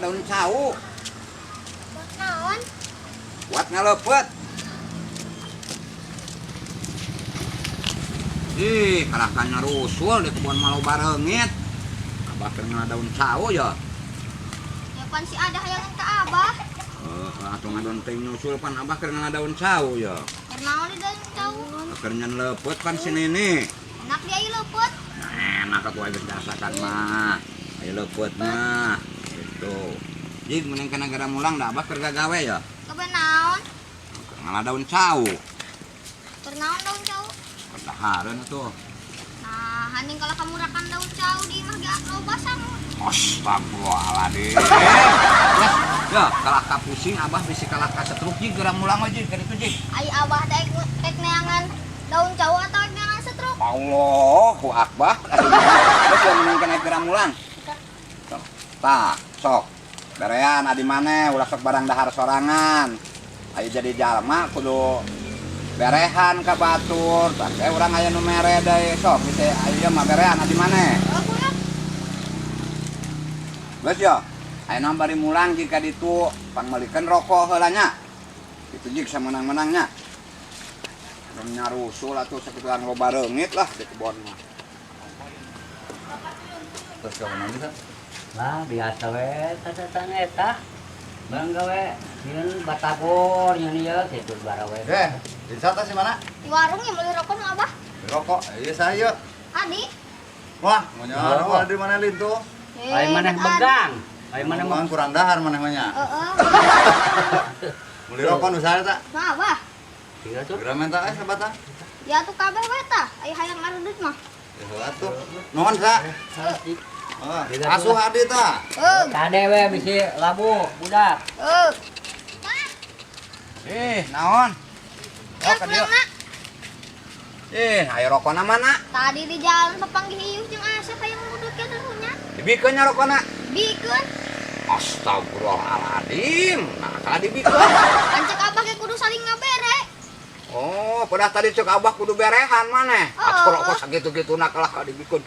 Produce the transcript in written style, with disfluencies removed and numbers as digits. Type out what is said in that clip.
daun sawu. Buat naon? Buat ngalepet. Ih, kalahkan ngarusul di kebun malu barengit. Abah kena daun sawu ya. Ya pan si ada hayangan ke abah. Atau ngadon teh nyusul pan abah kena daun sawu ya. Naon di daun sawu? Akhirnya lepet pan si Nini. Enak dia ieu leupet. Enak aku aja rasakan mah. Ayo lepet mah. Gitu. Jadi mending kena gara mulang dah abah kerja gawe ya. Kebe naon? Ngalah daun sawu. Keur naon daun sawu? Pertaharan tuh. Nah, haning kalau kamu rakan daun sawu di imah ge loba sang. Astagfirullahaladzim. Ya, kalah ka pusing abah bisi kalah ka setruk ji geura mulang aja ka ditu ji. Ai abah teh rek neangan daun sawu atau rek neangan setruk? Allahu akbar. Terus yang mending kena geura mulang. Tah, sok. Berean adi maneh ulah sok barang dahar sorangan. Ayo jadi jalma kudu berehan ka batur. Tah urang aya nu mere deui sok bisa aya mah berehan adi maneh. Geus ya. Ayeuna bari mulang jika ditu pangmelikeun rokok heula nya. Kitu jig samenang-menangnya. Mun nyarusul atuh sakitu loba reungit lah di kebon mah. Terus ka mana bisa? Lah biasa we tatatan eta. Barang gawe nyeun batagor nyeun ieu kitu bara we. Di sana si mana? Di warung ya meuli rokok nu abah. Rokok. Ieu saya. Adi. Wah, monya di mana lintu? Ai maneh begang. Ai maneh Mang kurang dahar maneh mah nya. Heeh. Meuli rokok nu saha eta? Nah, abah. Tinggal tuh. Geura menta sabata? Ya tuh kabeh we tah. Aya hayang ngarudut mah. Ya atuh. Nuhun sa? Asuh adi tah. Kade we bisi labu budak. Naon? Ya kumaha? Ayo rokona mana? Tadi di jalan papanggih hiuh jeung Asep hayang ngudut ke dulunya. Dibikeun nya rokona. Bikeun. Astagfirullahaladzim. Nah, tadi dibikeun. Kan cek abah ge kudu saling ngabere. Oh, pada tadi cek abah kudu berehan maneh. Atuh rokok sagitu-gituna kalah ka dibikeun.